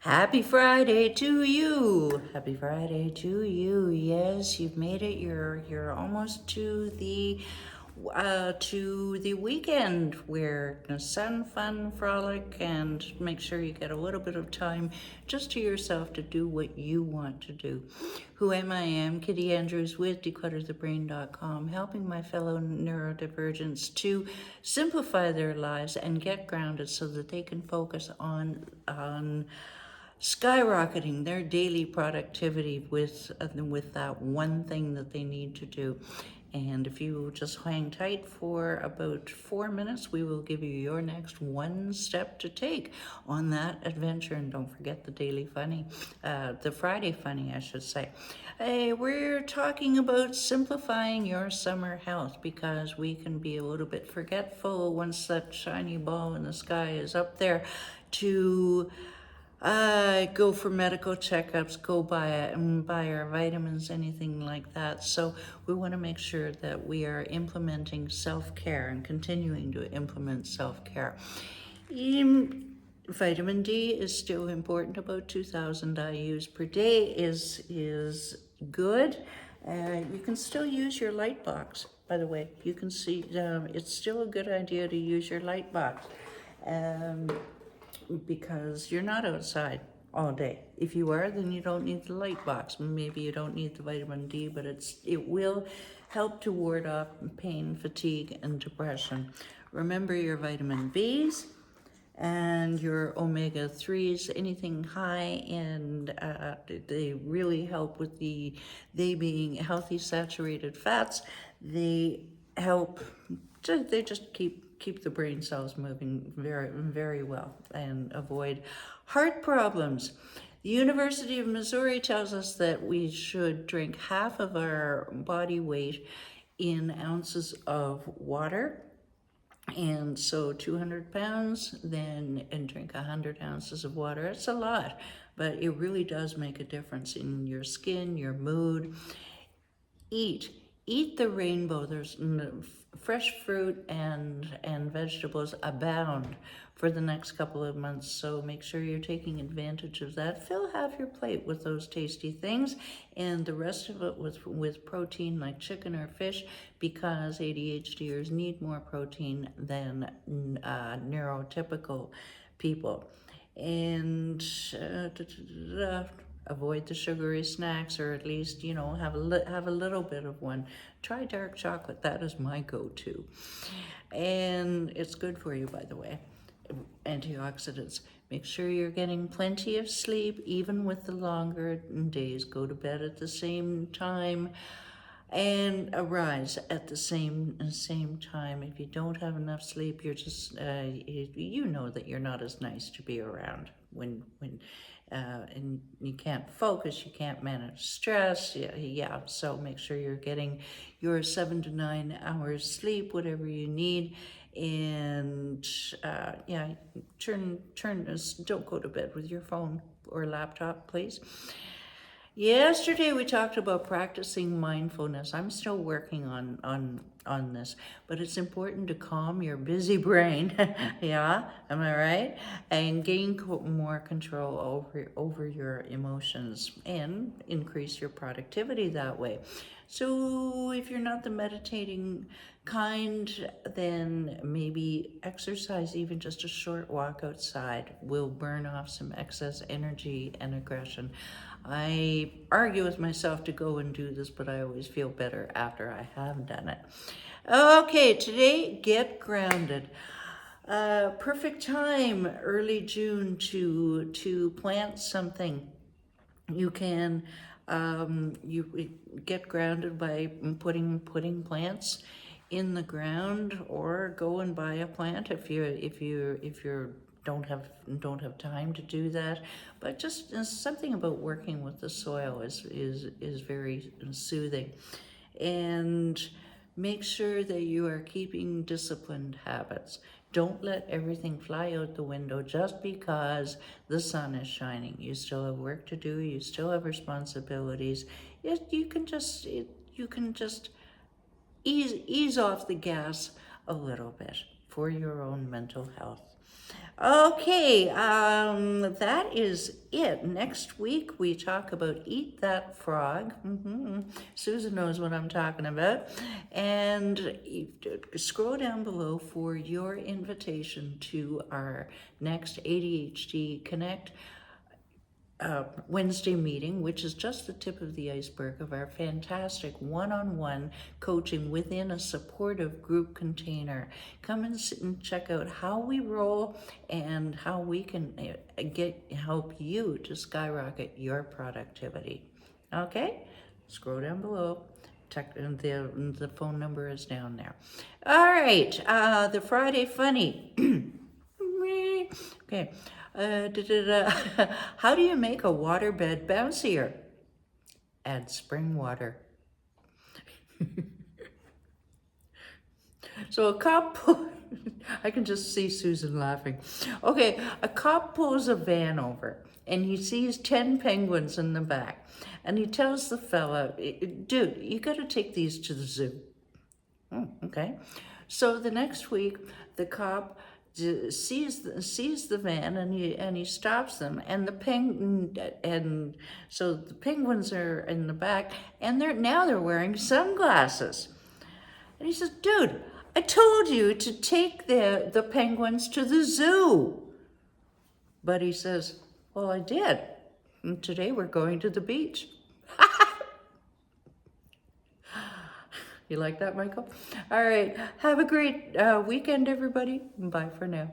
Happy Friday to you. Happy Friday to you. Yes, you've made it. You're almost to the weekend where the sun, fun, frolic, and make sure you get a little bit of time just to yourself to do what you want to do. Who am I? I'm Kitti Andrews with declutterthebrain.com, helping my fellow neurodivergents to simplify their lives and get grounded so that they can focus on skyrocketing their daily productivity with that one thing that they need to do. And if you just hang tight for about 4 minutes, we will give you your next one step to take on that adventure. And don't forget the daily funny, the Friday funny, I should say. Hey, we're talking about simplifying your summer health, because we can be a little bit forgetful once that shiny ball in the sky is up there to go for medical checkups, go buy our vitamins, anything like that. So we want to make sure that we are implementing self-care and continuing to implement self-care. Vitamin D is still important. About 2,000 IUs per day is good. You can still use your light box, by the way. You can see it's still a good idea to use your light box. Because you're not outside all day. If you are, then you don't need the light box. Maybe you don't need the vitamin D, but it will help to ward off pain, fatigue, and depression. Remember your vitamin Bs and your omega-3s, anything high, and they really help with they being healthy saturated fats. They help, they just keep the brain cells moving very, very well and avoid heart problems. The University of Missouri tells us that we should drink half of our body weight in ounces of water. And so 200 pounds, and drink 100 ounces of water. It's a lot, but it really does make a difference in your skin, your mood. Eat the rainbow. There's fresh fruit and vegetables abound for the next couple of months, so make sure you're taking advantage of that. Fill half your plate with those tasty things, and the rest of it with protein like chicken or fish, because ADHDers need more protein than neurotypical people. And avoid the sugary snacks, or at least, have a little bit of one. Try dark chocolate. That is my go-to. And it's good for you, by the way. Antioxidants. Make sure you're getting plenty of sleep, even with the longer days. Go to bed at the same time and arise at the same time. If you don't have enough sleep, you're just you know that you're not as nice to be around when and you can't focus, you can't manage stress. Yeah. So make sure you're getting your 7 to 9 hours sleep, whatever you need. And don't go to bed with your phone or laptop, please. Yesterday we talked about practicing mindfulness. I'm still working on this, but it's important to calm your busy brain. Yeah, am I right? And gain more control over your emotions and increase your productivity that way. So if you're not the meditating kind, then maybe exercise. Even just a short walk outside will burn off some excess energy and aggression. I argue with myself to go and do this, but I always feel better after I have done it. Okay, today, get grounded. Perfect time, early June, to plant something. You can you get grounded by putting plants in the ground, or go and buy a plant if you don't have time to do that. But just something about working with the soil is very soothing. And make sure that you are keeping disciplined habits. Don't let everything fly out the window just because the sun is shining. You still have work to do. You still have responsibilities. You can just ease off the gas a little bit for your own mental health. Okay, that is it. Next week we talk about Eat That Frog. Susan knows what I'm talking about. And scroll down below for your invitation to our next ADHD Connect Wednesday meeting, which is just the tip of the iceberg of our fantastic one-on-one coaching within a supportive group container. Come and sit and check out how we roll and how we can help you to skyrocket your productivity. Okay, scroll down below. The phone number is down there. All right, the Friday Funny. Okay. How do you make a waterbed bouncier? Add spring water. So a cop, I can just see Susan laughing. Okay, a cop pulls a van over and he sees 10 penguins in the back. And he tells the fella, dude, you gotta take these to the zoo. Okay. So the next week, the cop sees the van and he stops them, and so the penguins are in the back, and they're wearing sunglasses. And he says, dude, I told you to take the penguins to the zoo. But he says, well, I did. And today we're going to the beach. You like that, Michael? All right. Have a great weekend, everybody. Bye for now.